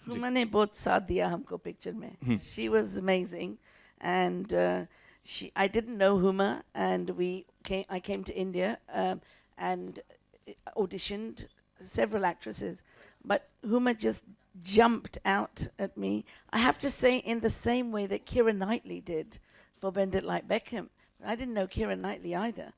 हुमा ने बहुत साथ दिया हमको पिक्चर में. She was amazing, and I didn't know Huma, and I came to India and auditioned several actresses, but Huma just jumped out at me. I have to say, in the same way that Keira Knightley did for Bend It Like Beckham. I didn't know Keira Knightley either,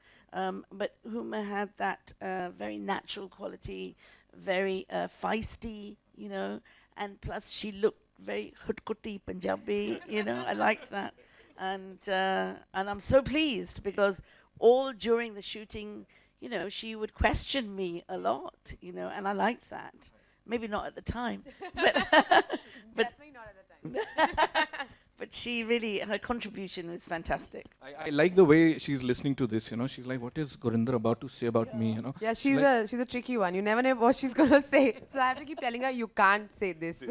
but Huma had that very natural quality, very feisty, you know, and plus she looked very hutkuti Punjabi, you know. I liked that, and I'm so pleased because all during the shooting, you know, she would question me a lot, you know, and I liked that. Maybe not at the time, but Definitely not at the time. but she really, her contribution was fantastic. I like the way she's listening to this, you know. She's like, what is Gurinder about to say about me, you know? Yeah, she's a tricky one. You never know what she's gonna say. So I have to keep telling her, you can't say this.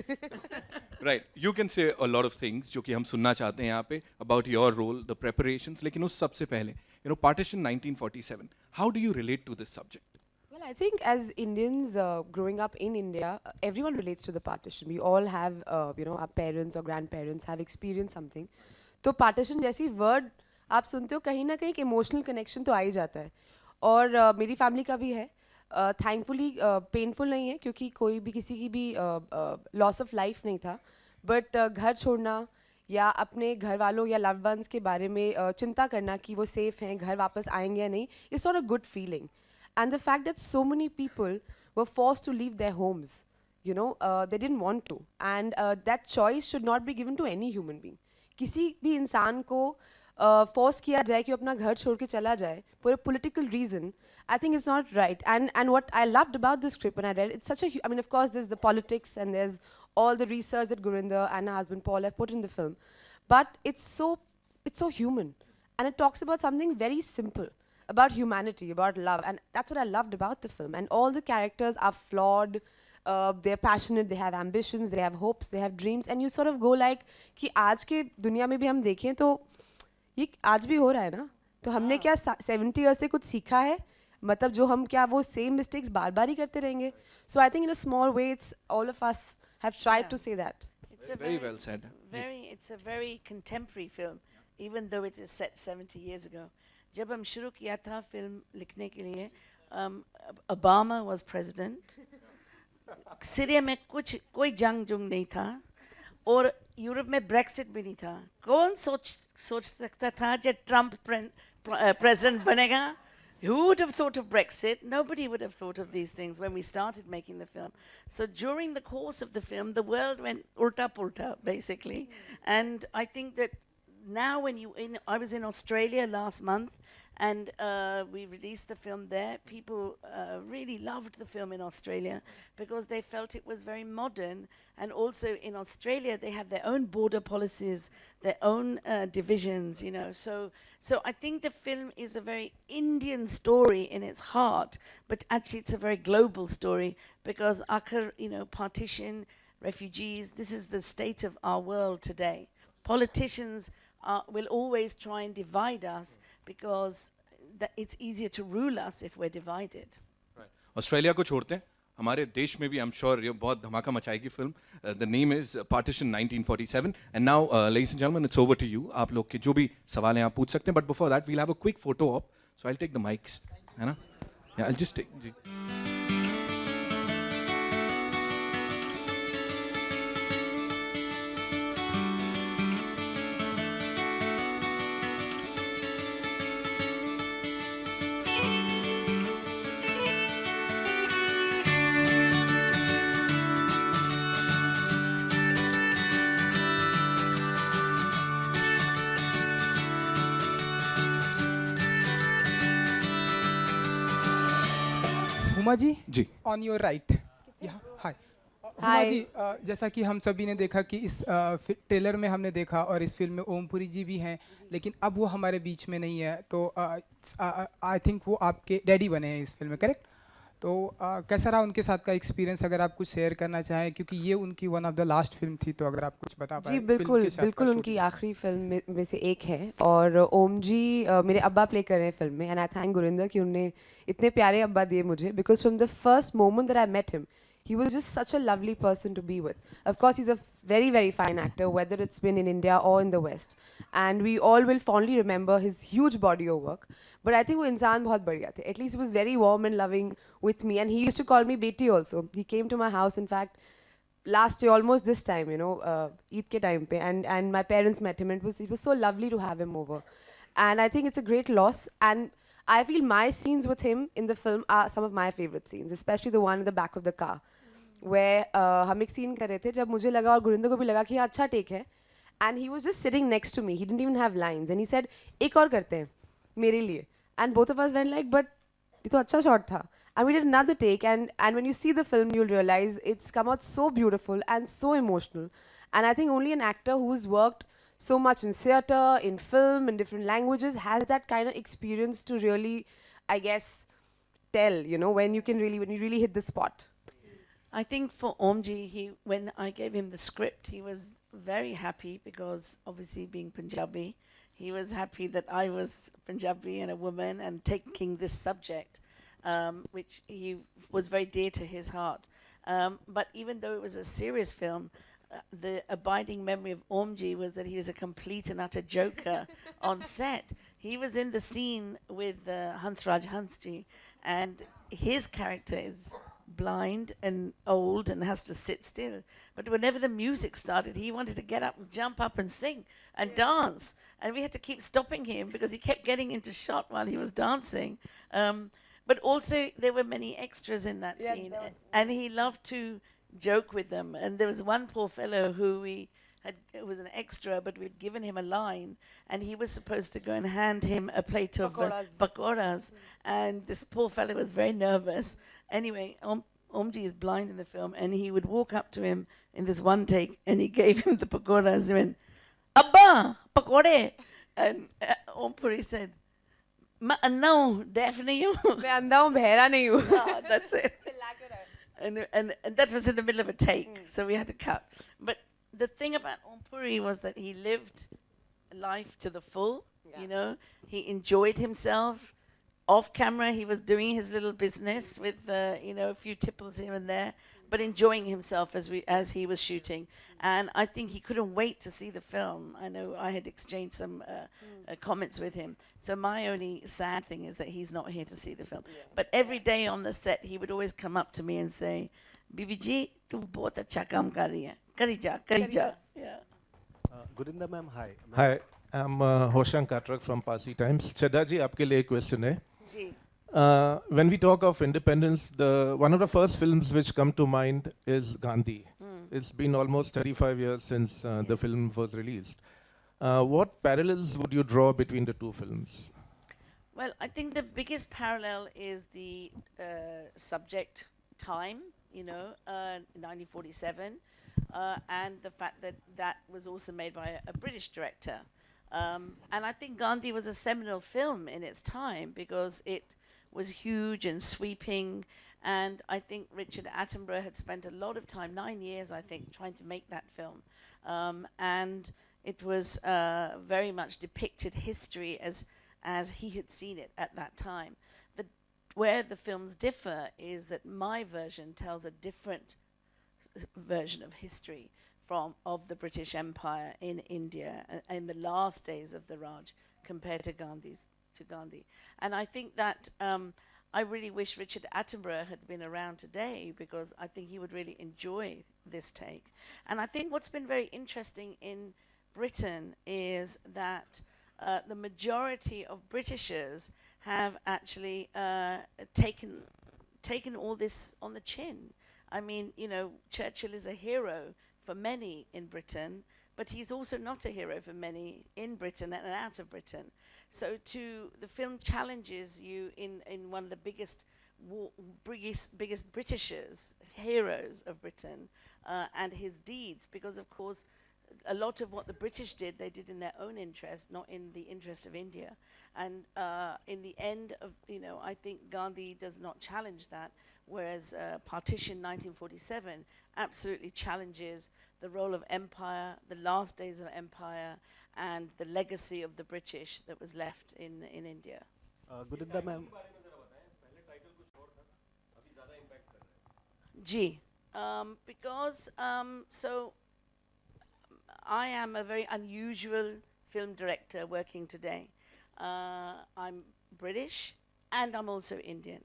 Right. You can say a lot of things जो कि हम सुनना चाहते हैं यहाँ पे about your role, the preparations. लेकिन उस सबसे पहले, you know, Partition 1947. How do you relate to this subject? Well, I think as Indians growing up in India, everyone relates to the partition. We all have, you know, our parents or grandparents have experienced something. तो partition जैसी word आप सुनते हो कहीं ना कहीं एक emotional connection तो आ ही जाता है. और मेरी family का भी है. Thankfully painful नहीं है क्योंकि कोई भी किसी की भी loss of life नहीं था. But घर छोड़ना या अपने घर वालों या loved ones के बारे में चिंता करना कि वो safe हैं, घर वापस आएंगे या नहीं, it's not a good feeling. And the fact that so many people were forced to leave their homes, you know, they didn't want to. And that choice should not be given to any human being. किसी भी इंसान को force किया जाए कि वो अपना घर छोड़ के चला जाए for a political reason, I think it's not right. And what I loved about the script when I read it, it's such a, I mean, of course, there's the politics and there's all the research that Gurinder and her husband Paul have put in the film. But it's so human. And it talks about something very simple. About humanity, about love, and that's what I loved about the film. And all the characters are flawed, they're passionate, they have ambitions, they have hopes, they have dreams, and you sort of go like कि आज के दुनिया में भी हम देखें तो ये आज भी हो रहा है ना, तो हमने क्या 70 years से कुछ सीखा है, मतलब जो हम क्या वो same mistakes बार बार ही करते रहेंगे. So I think in a small way, it's all of us have tried to say that. It's Very well said. It's a very contemporary film, even though it is set 70 years ago. जब हम शुरू किया था film लिखने के लिए, Obama was president, Syria में कोई जंग नहीं था और यूरोप में ब्रेक्सिट भी नहीं था. कौन सोच सकता था जब ट्रम्प president बनेगा? Who would have thought of Brexit? Nobody would have thought of these things when we started making the film. So during the course of the film, the world went ulta pulta, basically. And I think that now I was in Australia last month, and we released the film there. People really loved the film in Australia because they felt it was very modern. And also in Australia, they have their own border policies, their own divisions, you know. So I think the film is a very Indian story in its heart, but actually it's a very global story because you know, partition, refugees, this is the state of our world today. Politicians will always try and divide us because it's easier to rule us if we're divided. Right. Australia को छोड़ते हैं, हमारे देश में भी I'm sure ये बहुत धमाका मचाएगी film. The name is Partition 1947. And now, ladies and gentlemen, it's over to you. आप लोग के जो भी सवाल हैं आप पूछ सकते हैं. But before that, we'll have a quick photo op. So I'll take the mics. है ना? Yeah, I'll just take. जी. हुमा जी जी. On your right. Hi Huma ji, जैसा कि हम सभी ने देखा कि इस ट्रेलर में हमने देखा और इस फिल्म में ओमपुरी जी भी हैं, लेकिन अब वो हमारे बीच में नहीं है. तो आई थिंक वो आपके डैडी बने हैं इस फिल्म में, करेक्ट? तो कैसा रहा उनके साथ का एक्सपीरियंस, अगर आप कुछ शेयर करना चाहें, क्योंकि ये उनकी one of the last film थी, तो अगर आप कुछ बता पाएं. जी बिल्कुल उनकी आखिरी फिल्म में से एक है. और ओम जी मेरे अब्बा प्ले कर रहे हैं फिल्म में. एंड आई थैंक गुरिंदर कि उन्होंने इतने प्यारे अब्बा दिए मुझे, because from the first moment that I met him, he was just such a lovely person to be with. Of course, he's a very, very fine actor, whether it's been in India or in the West. And we all will fondly remember his huge body of work. But I think वो इंसान बहुत बढ़िया थे. At least he was very warm and loving with me. And he used to call me Beti also. He came to my house, in fact, last year, almost this time, you know, Eid ke time pe, and my parents met him, and it was so lovely to have him over. And I think it's a great loss. And I feel my scenes with him in the film are some of my favorite scenes, especially the one in the back of the car, where हम एक scene कर रहे थे जब मुझे लगा और गुरिंदर को भी लगा कि ये अच्छा take है, and he was just sitting next to me. He didn't even have lines, and he said, "एक और करते हैं मेरे लिए," and both of us went like, "But ये तो अच्छा shot था." And we did another take, and when you see the film, you'll realize it's come out so beautiful and so emotional. And I think only an actor who's worked so much in theatre, in film, in different languages, has that kind of experience to really, I guess, tell, you know, when you really hit the spot. I think for Omji, when I gave him the script, he was very happy because obviously being Punjabi, he was happy that I was Punjabi and a woman and taking this subject, which he was very dear to his heart. But even though it was a serious film, the abiding memory of Omji was that he was a complete and utter joker on set. He was in the scene with Hansraj Hansji, and his character is blind and old and has to sit still. But whenever the music started, he wanted to get up and jump up and sing and dance. And we had to keep stopping him because he kept getting into shot while he was dancing. But also, there were many extras in that scene, and he loved to joke with them. And there was one poor fellow who was an extra, but we'd given him a line, and he was supposed to go and hand him a plate of pakoras. And this poor fellow was very nervous. Anyway, Omji is blind in the film, and he would walk up to him in this one take, and he gave him the pakoras and went, "Abba, pakode." And Om Puri said, "No, definitely you." मैं अंधा हूँ, बहरा नहीं हूँ. Ah, that's it. And that was in the middle of a take, so we had to cut. But the thing about Om Puri was that he lived life to the full. You know, he enjoyed himself. Off camera, he was doing his little business with you know, a few tipples here and there, but enjoying himself as he was shooting. And I think he couldn't wait to see the film. I know I had exchanged some comments with him. So my only sad thing is that he's not here to see the film. But every day on the set, he would always come up to me and say, "Bibi ji, tu bahut acha kaam kar rahi hai. Kari ja, kari ja." Yeah. Gurinder ma'am, hi. Hi, I'm Hoshan Katrak from Parsi Times. Chadha ji, आपके लिए एक question है. जी. When we talk of independence, one of the first films which come to mind is Gandhi. It's been almost 35 years since the film was released. What parallels would you draw between the two films? Well, I think the biggest parallel is the subject time, you know, 1947, and the fact that that was also made by a British director. And I think Gandhi was a seminal film in its time because it was huge and sweeping, and I think Richard Attenborough had spent a lot of time, 9 years I think, trying to make that film. And it was very much depicted history as he had seen it at that time. Where the films differ is that my version tells a different version of history of the British Empire in India in the last days of the Raj compared to Gandhi. And I think that I really wish Richard Attenborough had been around today because I think he would really enjoy this take. And I think what's been very interesting in Britain is that the majority of Britishers have actually taken all this on the chin. I mean, you know, Churchill is a hero for many in Britain, but he's also not a hero for many in Britain and out of Britain. So the film challenges you in one of the biggest Britishers, heroes of Britain, and his deeds, because of course a lot of what the British did, they did in their own interest, not in the interest of India. And in the end of, you know, I think Gandhi does not challenge that, whereas Partition 1947 absolutely challenges the role of empire, the last days of empire, and the legacy of the British that was left in India. Gurinder ma'am. Ji. Because so I am a very unusual film director working today. I'm British and I'm also Indian.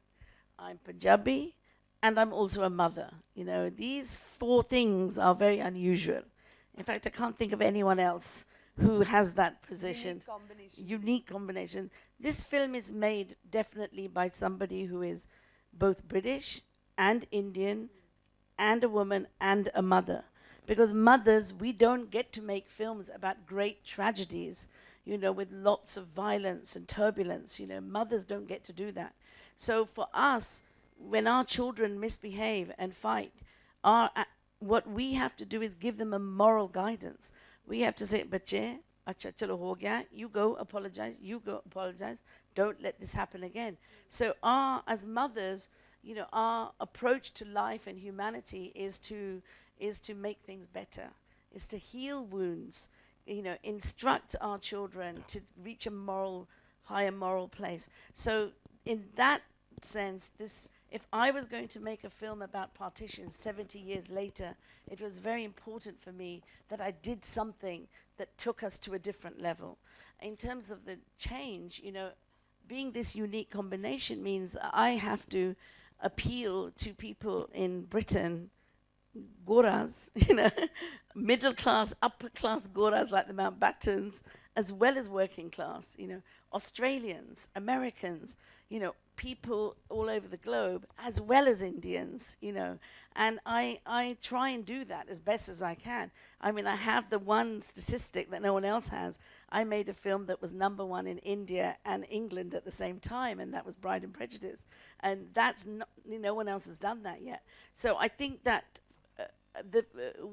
I'm Punjabi and I'm also a mother. You know, these four things are very unusual. In fact, I can't think of anyone else who has that position. Unique combination. This film is made definitely by somebody who is both British and Indian and a woman and a mother. Because mothers, we don't get to make films about great tragedies, you know, with lots of violence and turbulence. You know, mothers don't get to do that. So for us, when our children misbehave and fight, what we have to do is give them a moral guidance. We have to say, "Bache, acha chalo ho gaya. You go apologize. You go apologize. Don't let this happen again." So as mothers, you know, our approach to life and humanity is to make things better, is to heal wounds, you know, instruct our children to reach a higher moral place. So in that sense, if I was going to make a film about partition 70 years later, it was very important for me that I did something that took us to a different level. In terms of the change, you know, being this unique combination means I have to appeal to people in Britain, Goras, you know, middle class, upper class Goras like the Mountbattens, as well as working class, you know, Australians, Americans, you know, people all over the globe, as well as Indians, you know, and I try and do that as best as I can. I mean, I have the one statistic that no one else has. I made a film that was #1 in India and England at the same time, and that was Bride and Prejudice. And that's no one else has done that yet. So I think that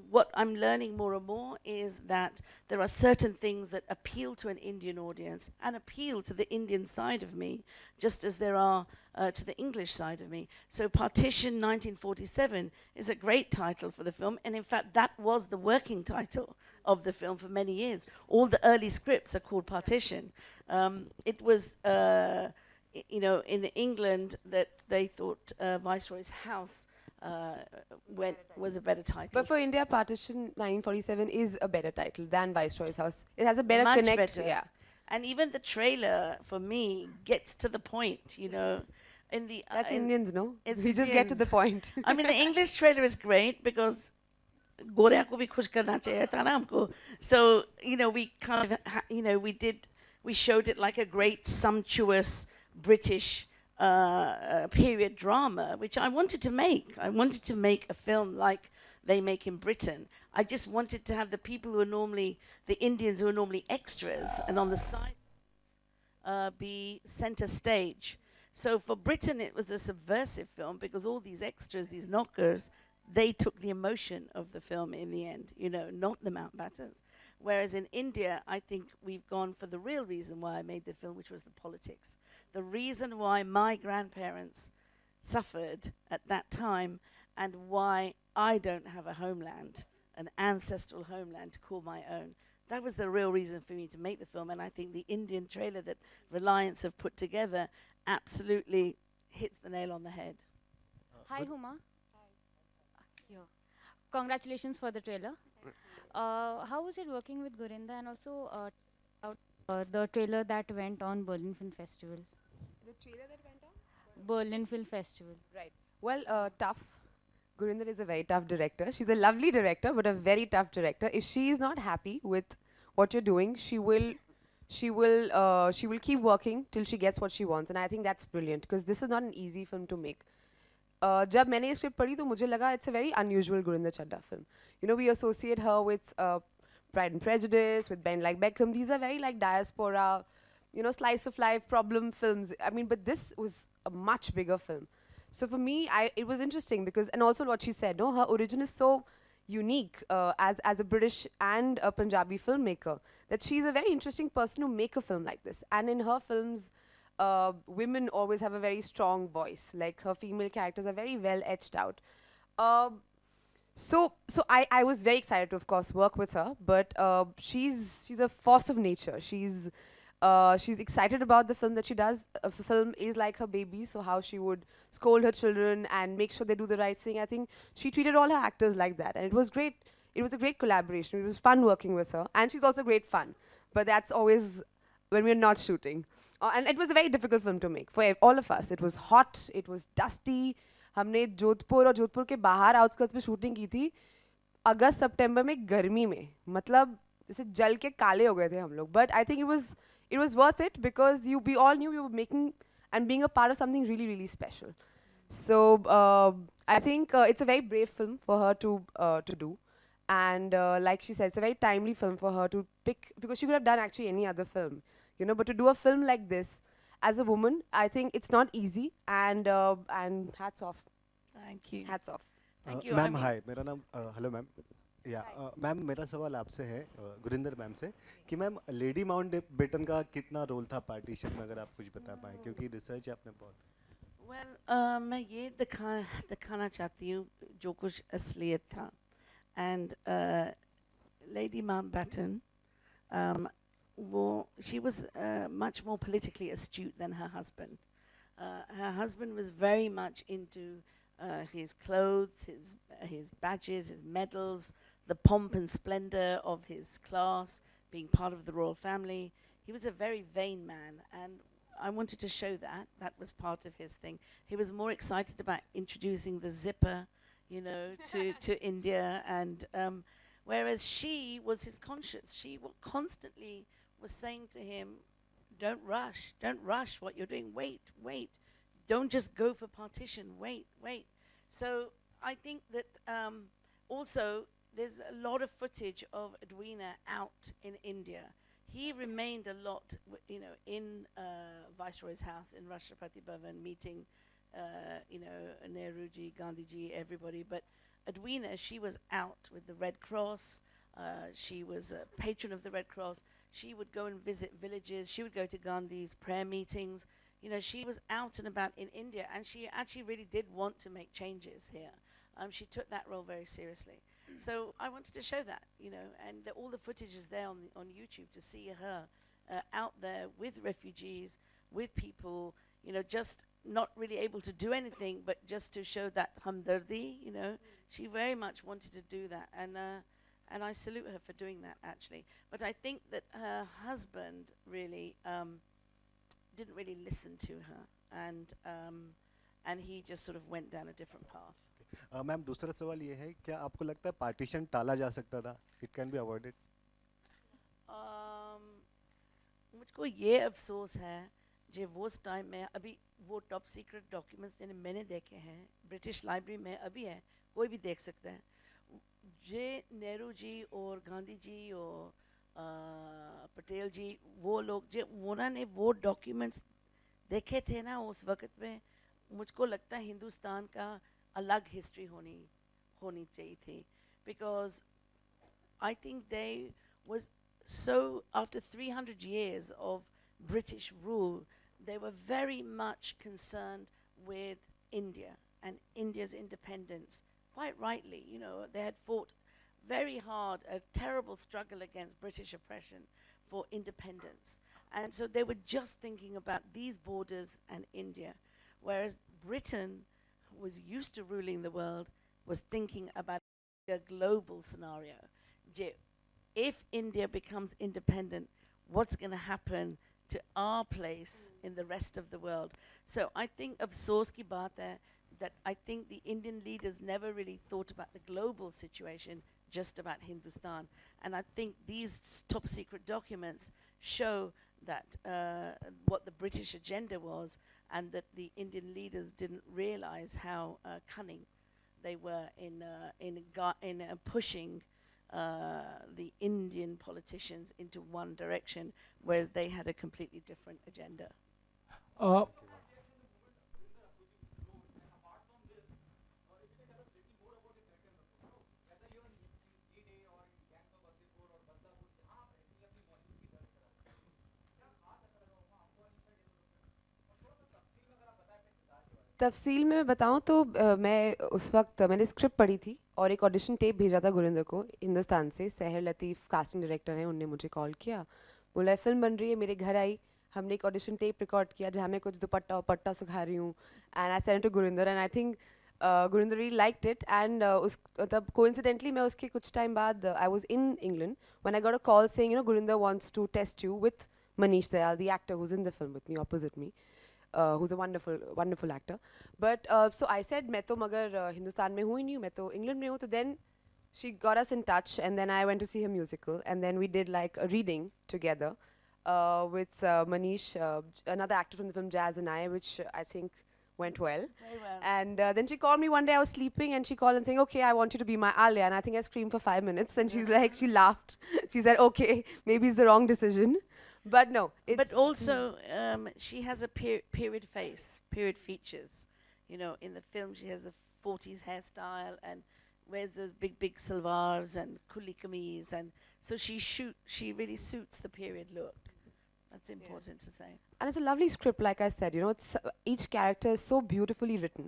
what I'm learning more and more is that there are certain things that appeal to an Indian audience and appeal to the Indian side of me, just as there are to the English side of me. So Partition 1947 is a great title for the film, and in fact that was the working title of the film for many years. All the early scripts are called Partition. It was you know, in England that they thought Viceroy's House was a better title. But for India, Partition 1947 is a better title than Viceroy's House. It has a better Much connect. better. Yeah. And even the trailer, for me, gets to the point, you know. That's Indians, no? It's We just get to the Indians. point. I mean, the English trailer is great because गोरे को भी खुश करना चाहिए था ना हमको. So, you know, we kind of, you know, we showed it like a great sumptuous British period drama, which I wanted to make. I wanted to make a film like they make in Britain. I just wanted to have the people who are normally, the Indians who are normally extras, and on the side be center stage. So for Britain, it was a subversive film because all these extras, these knockers, they took the emotion of the film in the end, you know, not the Mountbattens. Whereas in India, I think we've gone for the real reason why I made the film, which was the politics. The reason why my grandparents suffered at that time and why I don't have a homeland, an ancestral homeland to call my own. That was the real reason for me to make the film, and I think the Indian trailer that Reliance have put together absolutely hits the nail on the head. Hi, Huma. Yeah. Congratulations for the trailer. How was it working with Gurinder, and also the trailer that went on Berlin Film Festival? The trailer that went on? Berlin Film Festival. Right. Well, tough. Gurinder is a very tough director. She's a lovely director, but a very tough director. If she is not happy with what you're doing, she will keep working till she gets what she wants, and I think that's brilliant because this is not an easy film to make. जब मैंने ये script पढ़ी तो मुझे लगा it's a very unusual Gurinder Chadha film. You know, we associate her with Pride and Prejudice, with Ben Like Beckham. These are very like diaspora, you know, slice of life problem films. I mean, but this was a much bigger film. So for me, it was interesting because, and also what she said, no, her origin is so unique as a British and a Punjabi filmmaker that she's a very interesting person to make a film like this. And in her films, women always have a very strong voice. Like her female characters are very well etched out. So I was very excited to, of course, work with her. But she's a force of nature. She's She's excited about the film that she does. Film is like her baby, so how she would scold her children and make sure they do the right thing. I think she treated all her actors like that, and it was great. It was a great collaboration. It was fun working with her, and she's also great fun. But that's always when we're not shooting. And it was a very difficult film to make for all of us. It was hot, it was dusty. हमने जोधपुर और जोधपुर के बाहर outskirts में shooting की थी अगस्त सितंबर में गर्मी में मतलब जैसे जल के काले हो गए थे हम लोग but I think it was worth it because we all knew we were making and being a part of something really really special. So I think it's a very brave film for her to do, and like she said, it's a very timely film for her to pick because she could have done actually any other film, you know. But to do a film like this as a woman, I think it's not easy, and hats off. Thank you. Hats off. Thank you. Ma'am hi, मेरा नाम hello ma'am या ma'am मेरा सवाल आपसे है Gurinder ma'am से कि ma'am lady mount batten का कितना रोल था पार्टीशन में, अगर आप कुछ बता पाएँ क्योंकि रिसर्च आपने बहुत Well, मैं ये दिखाना चाहती हूँ जो कुछ असलियत था. And Lady Mountbatten, she was much more politically astute than her husband. Her husband was very much into his clothes, his badges, his medals, the pomp and splendor of his class, being part of the royal family. He was a very vain man, and I wanted to show that. That was part of his thing. He was more excited about introducing the zipper, you know, to India, and whereas she was his conscience. She constantly was saying to him, don't rush what you're doing, wait. Don't just go for partition, wait. So I think that also there's a lot of footage of Edwina out in India. He remained a lot, you know, in Viceroy's house in Rashtrapati Bhavan, meeting, you know, Nehruji, Gandhiji, everybody. But Edwina, she was out with the Red Cross. She was a patron of the Red Cross. She would go and visit villages. She would go to Gandhi's prayer meetings. You know, she was out and about in India, and she actually really did want to make changes here. She took that role very seriously. So I wanted to show that, you know, and all the footage is there on YouTube to see her out there with refugees, with people, you know, just not really able to do anything, but just to show that hamdardi, you know. She very much wanted to do that, and I salute her for doing that, actually. But I think that her husband really didn't really listen to her, and he just sort of went down a different path. Ma'am दूसरा सवाल ये है, क्या आपको लगता है partition टाला जा सकता था? It can be avoided. मुझको ये अफसोस है जो वो उस टाइम में अभी वो टॉप सीक्रेट डॉक्यूमेंट्स जिन्हें मैंने देखे हैं ब्रिटिश लाइब्रेरी में अभी है, कोई भी देख सकता है. जे नेहरू जी और गांधी जी और पटेल जी, वो लोग जो उन्होंने वो डॉक्यूमेंट्स देखे थे ना उस वक्त में, मुझको लगता है हिंदुस्तान का अलग हिस्ट्री होनी चाहिए थी. Because I think they was so, after 300 years of British rule, they were very much concerned with India and India's independence. Quite rightly, you know, they had fought very hard, a terrible struggle against British oppression for independence. And so they were just thinking about these borders and India, whereas Britain, who was used to ruling the world, was thinking about a global scenario. If India becomes independent, what's going to happen to our place in the rest of the world? So I think afsoos ki baat hai that I think the Indian leaders never really thought about the global situation, just about Hindustan. And I think these top secret documents show that what the British agenda was, and that the Indian leaders didn't realize how cunning they were in pushing the Indian politicians into one direction, whereas they had a completely different agenda. तफसील में बताऊं तो मैं उस वक्त मैंने script पढ़ी थी और एक ऑडिशन टेप भेजा था गुरिंदर को हिंदुस्तान से. सहर लतीफ़ कास्टिंग डायरेक्टर हैं, उनने मुझे कॉल किया. बोला फिल्म बन रही है, मेरे घर आई, हमने एक ऑडिशन टेप रिकॉर्ड किया जहाँ मैं कुछ दुपट्टा पट्टा सुखा रही हूँ, and I send to Gurinder, and I think Gurinder really liked it, and तब coincidentally मैं उसके कुछ time बाद I was in England when I got a call saying, you know, Gurinder wants to test you with Manish Dayal, the actor who's in the film with me, opposite me, who's a wonderful actor. But so I said मैं तो मगर हिंदुस्तान में हूँ ही नहीं हूँ, मैं तो England में हूँ. तो then she got us in touch, and then I went to see her musical, and then we did like a reading together with Manish, another actor from the film Jazz, and I, which I think went well. Very well. And then she called me one day, I was sleeping, and she called and saying, okay, I want you to be my Alia. And I think I screamed for 5 minutes, and she's like, she laughed. She said, okay, maybe it's the wrong decision. But no. But also, she has a period face, period features. You know, in the film, she has a 40s hairstyle and wears those big salwars and kuli kameez. And so she really suits the period look. That's important to say. And it's a lovely script, like I said, you know, it's, each character is so beautifully written.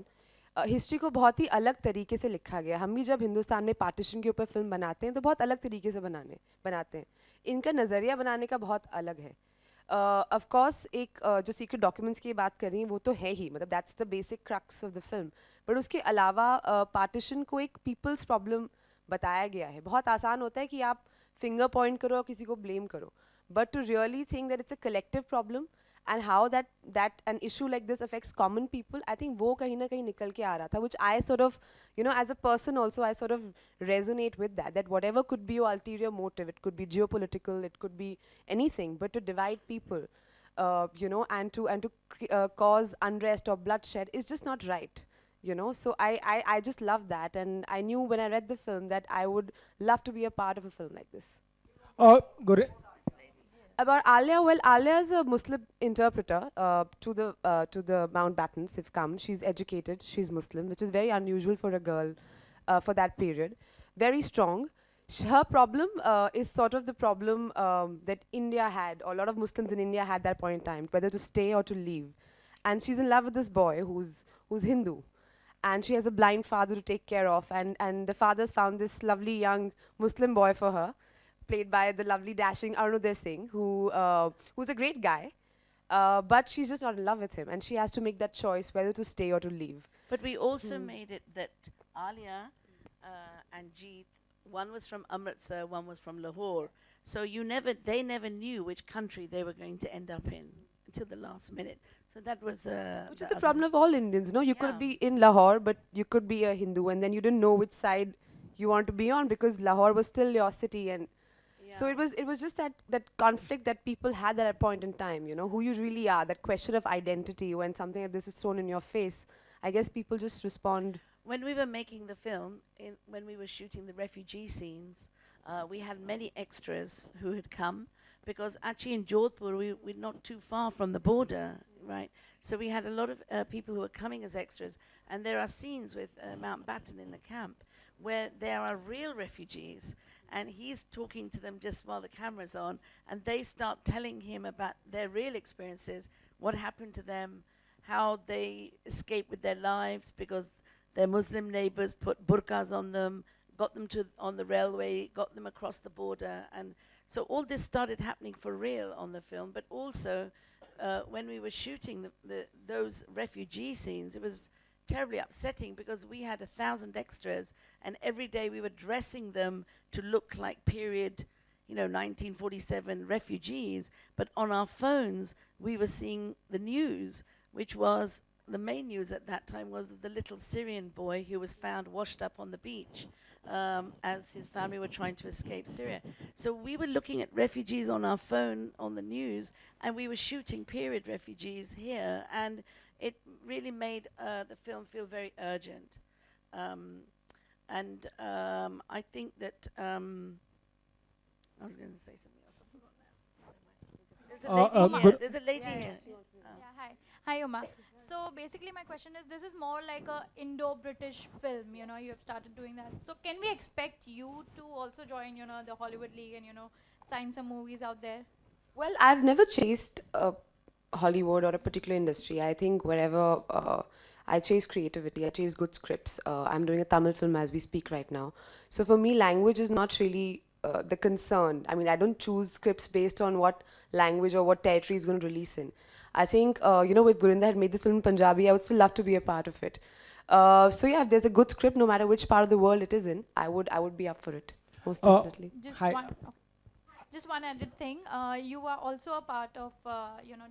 History को बहुत ही अलग तरीके से लिखा गया. हम भी जब हिंदुस्तान में पार्टीशन के ऊपर फिल्म बनाते हैं तो बहुत अलग तरीके से बनाते हैं. इनका नज़रिया बनाने का बहुत अलग है. ऑफ कोर्स एक जो सीक्रेट डॉक्यूमेंट्स की बात कर रही हैं वो तो है ही, मतलब that's the basic crux of the film. But उसके अलावा पार्टीशन को एक पीपल्स प्रॉब्लम बताया गया है. बहुत आसान होता है कि आप फिंगर पॉइंट करो और किसी को ब्लेम करो, but to really think that it's a collective problem and how that an issue like this affects common people, I think वो कहीं ना कहीं निकल के आ रहा था, which I sort of, you know, as a person also I sort of resonate with that whatever could be your ulterior motive, it could be geopolitical, it could be anything, but to divide people, you know, and to cause unrest or bloodshed is just not right, you know. So I just love that, and I knew when I read the film that I would love to be a part of a film like this. About Alia, well, Alia is a Muslim interpreter to the Mountbattens. Have come. She's educated. She's Muslim, which is very unusual for a girl for that period. Very strong. Her problem is sort of the problem that India had, or a lot of Muslims in India had that point in time, whether to stay or to leave. And she's in love with this boy who's Hindu, and she has a blind father to take care of. And the father's found this lovely young Muslim boy for her, played by the lovely dashing Arunodaya Singh, who's a great guy, but she's just not in love with him, and she has to make that choice whether to stay or to leave. But we also made it that Alia and Jeet, one was from Amritsar, one was from Lahore, so they never knew which country they were going to end up in until the last minute. So that was which is the problem of all Indians, no? You could be in Lahore, but you could be a Hindu, and then you didn't know which side you want to be on, because Lahore was still your city, and so it was just that conflict that people had at a point in time, you know, who you really are, that question of identity. When something like this is thrown in your face, I guess people just respond. When we were making the film, when we were shooting the refugee scenes, we had many extras who had come, because actually in Jodhpur we're not too far from the border, right? So we had a lot of people who were coming as extras, and there are scenes with Mountbatten in the camp where there are real refugees, and he's talking to them just while the camera's on, and they start telling him about their real experiences, what happened to them, how they escaped with their lives because their Muslim neighbors put burqas on them, got them on the railway, got them across the border. And so all this started happening for real on the film, but also when we were shooting those refugee scenes, it was terribly upsetting because we had 1,000 extras, and every day we were dressing them to look like period, you know, 1947 refugees. But on our phones, we were seeing the news, which was the main news at that time was the little Syrian boy who was found washed up on the beach as his family were trying to escape Syria. So we were looking at refugees on our phone on the news, and we were shooting period refugees here, and it really made the film feel very urgent. I think that I was going to say something else. I forgot now. There's a lady here. Hi. Hi, Huma. So basically my question is, this is more like a Indo-British film, you know, you have started doing that. So can we expect you to also join, you know, the Hollywood League and, you know, sign some movies out there? Well, I've never chased Hollywood or a particular industry. I think wherever I chase creativity, I chase good scripts. I'm doing a Tamil film as we speak right now. So for me, language is not really the concern. I mean, I don't choose scripts based on what language or what territory is going to release in. I think, you know, if Gurinder had made this film in Punjabi, I would still love to be a part of it. So yeah, if there's a good script, no matter which part of the world it is in, I would be up for it, most definitely. Just Hi. one. Just one added thing. You are also a part of,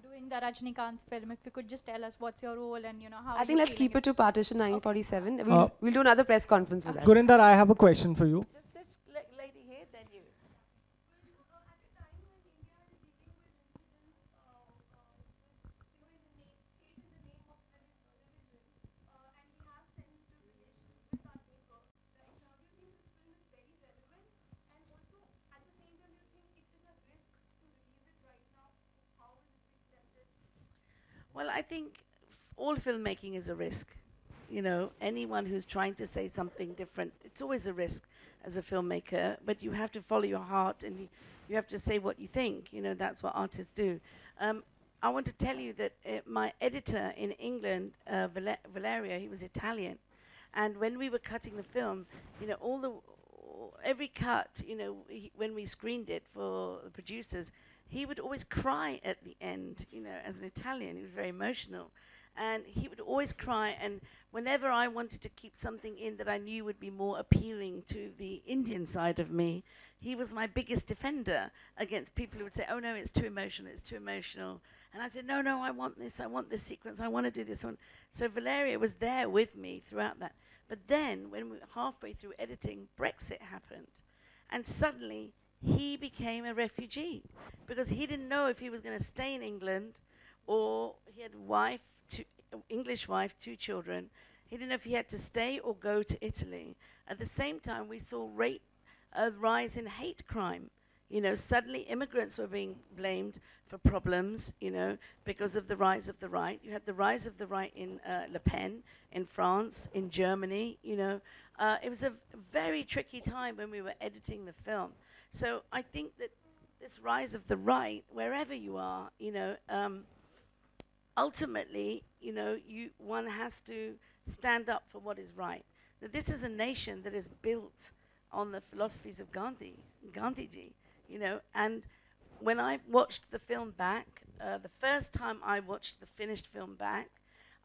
doing the Rajnikant film. If you could just tell us what's your role and how. I think let's keep it to Partition 947. We'll do another press conference for that. Gurinder, I have a question for you. Just this lady here, then you. Well, I think all filmmaking is a risk. You know, anyone who's trying to say something different, it's always a risk as a filmmaker, but you have to follow your heart and you have to say what you think. You know, that's what artists do. I want to tell you that my editor in England, Valeria, he was Italian. And when we were cutting the film, you know, every cut, you know, when we screened it for the producers, he would always cry at the end, you know, as an Italian. He was very emotional. And he would always cry. And whenever I wanted to keep something in that I knew would be more appealing to the Indian side of me, he was my biggest defender against people who would say, oh, no, it's too emotional, it's too emotional. And I said, no, I want this sequence, I want to do this one. So Valeria was there with me throughout that. But then, when we were halfway through editing, Brexit happened. And suddenly, he became a refugee because he didn't know if he was going to stay in England, or he had English wife, 2 children. He didn't know if he had to stay or go to Italy. At the same time, we saw a rise in hate crime. You know, suddenly immigrants were being blamed for problems, you know, because of the rise of the right. You had the rise of the right in Le Pen, in France, in Germany, you know. It was a very tricky time when we were editing the film. So I think that this rise of the right, wherever you are, you know, ultimately, you know, one has to stand up for what is right. Now, this is a nation that is built on the philosophies of Gandhiji, you know, and when I watched the film back, the first time I watched the finished film back,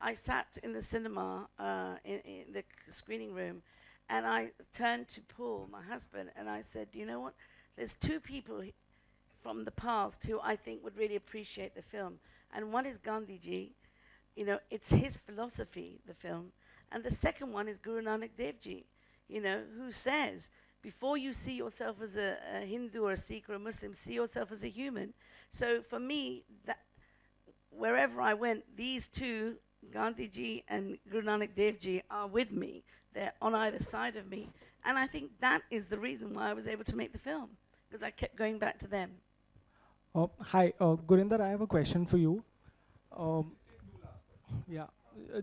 I sat in the cinema, in the screening room, and I turned to Paul, my husband, and I said, you know what? There's 2 people from the past who I think would really appreciate the film. And one is Gandhiji, you know, it's his philosophy, the film. And the second one is Guru Nanak Dev Ji, you know, who says, before you see yourself as a Hindu or a Sikh or a Muslim, see yourself as a human. So for me, that wherever I went, these 2, Gandhiji and Guru Nanak Dev Ji, are with me. They're on either side of me. And I think that is the reason why I was able to make the film, because I kept going back to them. Hi, Gurinder, I have a question for you.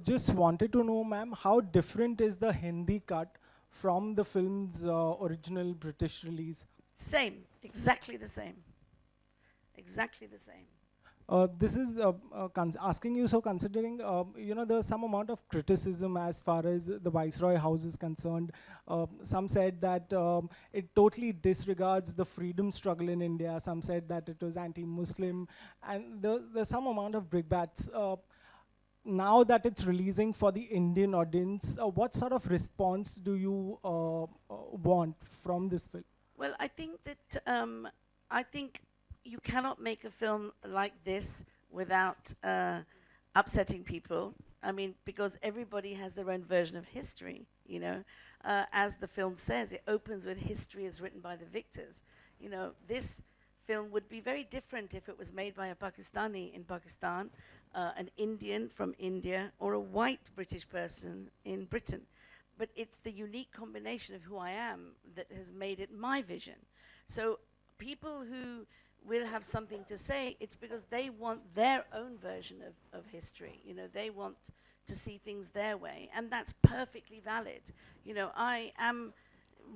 Just wanted to know, ma'am, how different is the Hindi cut from the film's original British release? Same, exactly the same. Exactly the same. This is asking you, so considering, you know, there's some amount of criticism as far as the Viceroy House is concerned. Some said that it totally disregards the freedom struggle in India. Some said that it was anti-Muslim. And there's some amount of brickbats. Now that it's releasing for the Indian audience, what sort of response do you want from this film? Well, I think that you cannot make a film like this without upsetting people. I mean, because everybody has their own version of history, you know. As the film says, it opens with history as written by the victors. You know, this film would be very different if it was made by a Pakistani in Pakistan, an Indian from India, or a white British person in Britain. But it's the unique combination of who I am that has made it my vision. So people who will have something to say, it's because they want their own version of history. You know, they want to see things their way, and that's perfectly valid. You know, I am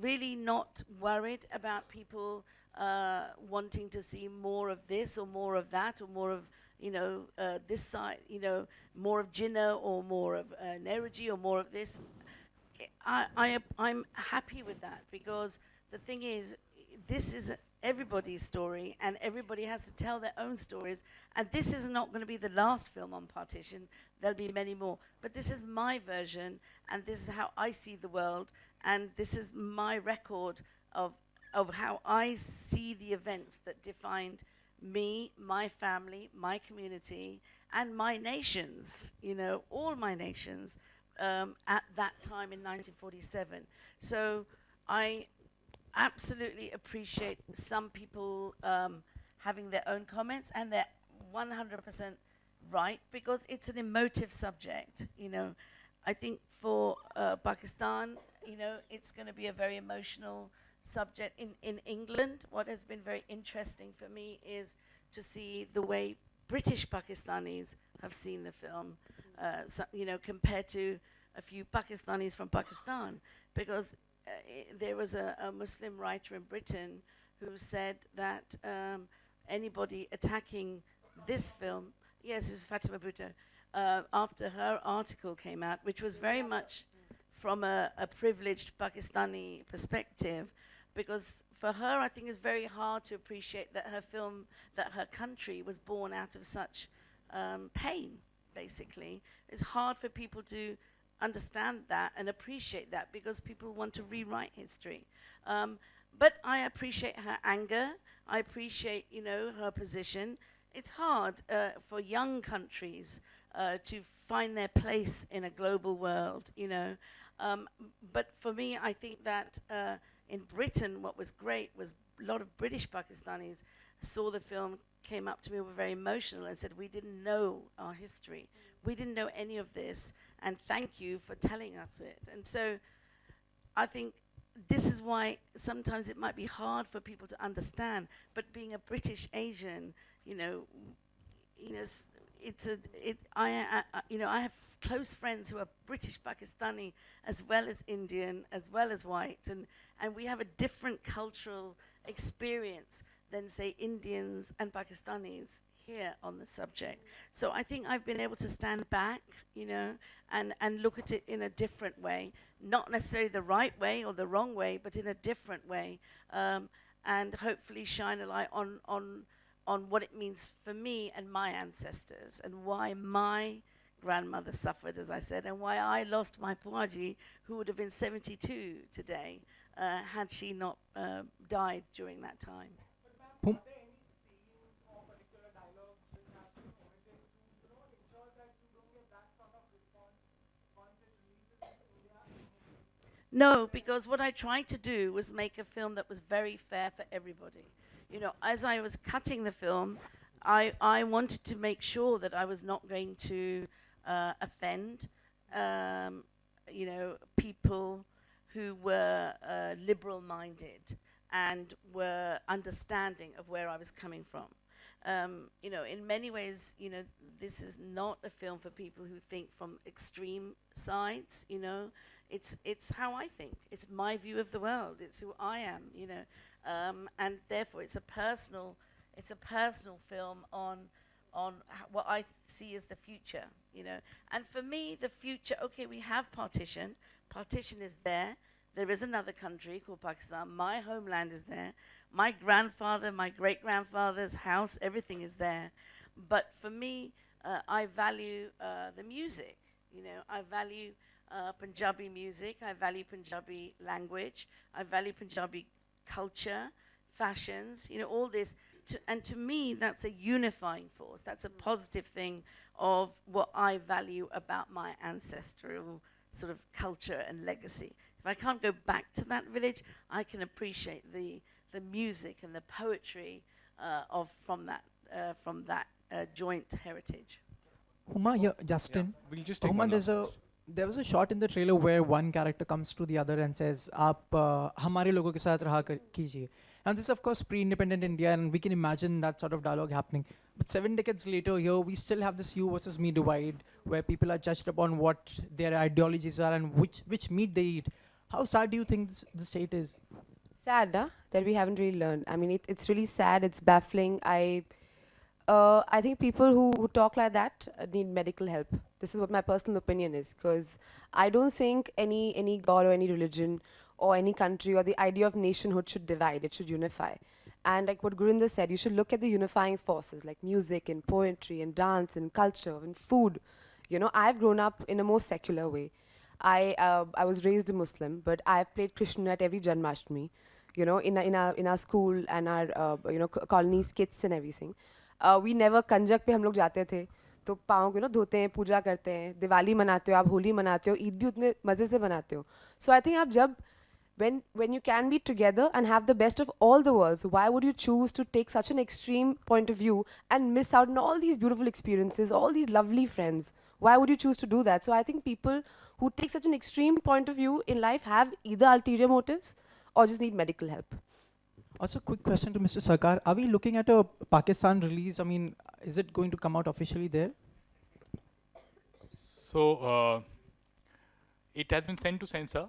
really not worried about people wanting to see more of this or more of that or more of, you know, this side, you know, more of Jinnah or more of Nehruji or more of this. I'm happy with that, because the thing is, this is everybody's story, and everybody has to tell their own stories. And this is not going to be the last film on Partition. There'll be many more. But this is my version, and this is how I see the world, and this is my record of how I see the events that defined me, my family, my community, and my nations, you know, all my nations at that time in 1947. So I absolutely appreciate some people having their own comments, and they're 100% right, because it's an emotive subject, you know. I think for Pakistan, you know, it's going to be a very emotional subject. In England, what has been very interesting for me is to see the way British Pakistanis have seen the film, so, you know, compared to a few Pakistanis from Pakistan, because there was a Muslim writer in Britain who said that anybody attacking this film, yes, it's Fatima Bhutto, after her article came out, which was very much from a privileged Pakistani perspective, because for her, I think it's very hard to appreciate that her film, that her country was born out of such pain, basically. It's hard for people to understand that and appreciate that, because people want to rewrite history. But I appreciate her anger. I appreciate, you know, her position. It's hard for young countries to find their place in a global world, you know. But for me, I think that in Britain, what was great was a lot of British Pakistanis saw the film, came up to me, were very emotional, and said, we didn't know our history. We didn't know any of this, and thank you for telling us it. And so I think this is why sometimes it might be hard for people to understand, but being a British Asian, you know, I have close friends who are British Pakistani as well as Indian, as well as white, and we have a different cultural experience than, say, Indians and Pakistanis here on the subject. So I think I've been able to stand back, you know, and look at it in a different way, not necessarily the right way or the wrong way, but in a different way, and hopefully shine a light on what it means for me and my ancestors, and why my grandmother suffered, as I said, and why I lost my Puaji, who would have been 72 today, had she not died during that time. Hum- No, because what I tried to do was make a film that was very fair for everybody. You know, as I was cutting the film, I wanted to make sure that I was not going to offend, you know, people who were liberal-minded and were understanding of where I was coming from. You know, in many ways, you know, this is not a film for people who think from extreme sides, you know. It's how I think. It's my view of the world. It's who I am, you know. And therefore, it's a personal film on what I see as the future, you know. And for me, the future, okay, we have partition. Partition is there. There is another country called Pakistan. My homeland is there. My grandfather, my great-grandfather's house, everything is there. But for me, I value the music, you know. I value Punjabi music. I value Punjabi language. I value Punjabi culture, fashions, you know, all this. And to me, that's a unifying force. That's a positive thing of what I value about my ancestral sort of culture and legacy. If I can't go back to that village, I can appreciate the music and the poetry from that joint heritage. Huma, yeah, Justin. Yeah, we'll just take Huma, one last question. there was a shot in the trailer where one character comes to the other and says, "आप हमारे लोगों के साथ रहा कीजिए." Now this is of course pre-independent India, and we can imagine that sort of dialogue happening. But 7 decades later, here we still have this you versus me divide, where people are judged upon what their ideologies are and which meat they eat. How sad do you think the state is? Sad, that we haven't really learned. I mean, it's really sad. It's baffling. I think people who talk like that need medical help. This is what my personal opinion is, because I don't think any god or any religion or any country or the idea of nationhood should divide, it should unify. And like what Gurinder said, you should look at the unifying forces like music and poetry and dance and culture and food. You know, I've grown up in a more secular way. I was raised a Muslim, but I've played Krishna at every Janmashtami, you know, in our school and our colony skits and everything. We never कंजक पे हम लोग जाते थे, तो पाँव को ना धोते हैं, पूजा करते हैं, दिवाली मनाते हो, आप होली मनाते हो, ईद भी उतने मज़े से मनाते हो. So I think आप जब when you can be together and have the best of all the worlds, why would you choose to take such an extreme point of view and miss out on all these beautiful experiences, all these lovely friends? Why would you choose to do that? So I think people who take such an extreme point of view in life have either ulterior motives or just need medical help. Also, quick question to Mr. Sarkar. Are we looking at a Pakistan release? I mean, is it going to come out officially there? So, it has been sent to censor.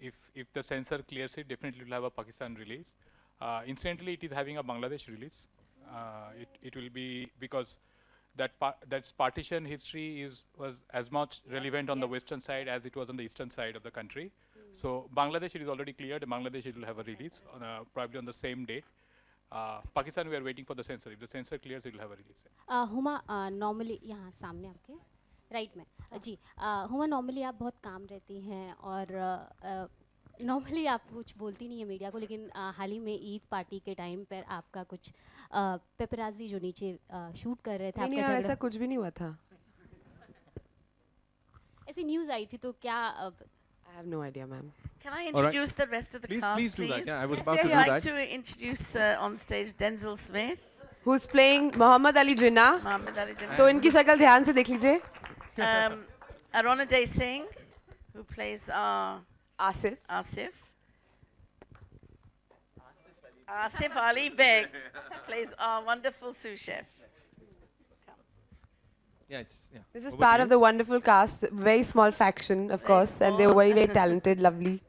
If the censor clears it, definitely will have a Pakistan release. Incidentally, it is having a Bangladesh release. It will be because that's partition history was as much relevant on the western side as it was on the eastern side of the country. So Bangladesh, it is already cleared. Bangladesh, it will have a release on probably on the same date. Pakistan, we are waiting for the censor. If the censor clears, it will have a release. Huma normally यहाँ सामने आपके right में जी Huma normally आप बहुत काम रहती हैं और नॉर्मली आप कुछ बोलती नहीं है मीडिया को, लेकिन हाल ही में ईद पार्टी के टाइम पर आपका कुछ पेपराजी जो नीचे शूट कर रहे थे नहीं, आपका ऐसा कुछ भी नहीं हुआ था. ऐसी न्यूज़ आई थी, तो क्या I have no idea, ma'am. Can I introduce the rest of the cast, Please do that. Yeah, I was Yes, about to do I'd like that. to introduce on stage Denzel Smith, Who's playing Muhammad Ali Jinnah? Muhammad Ali Jinnah, तो इनकी शक्ल ध्यान से देख लीजिए. Arona Singh, who plays Asif. Asif Ali Beg plays our wonderful sous chef. Yeah. This is Over part to of you. the wonderful cast, very small faction, of course, and they were very, very talented, lovely.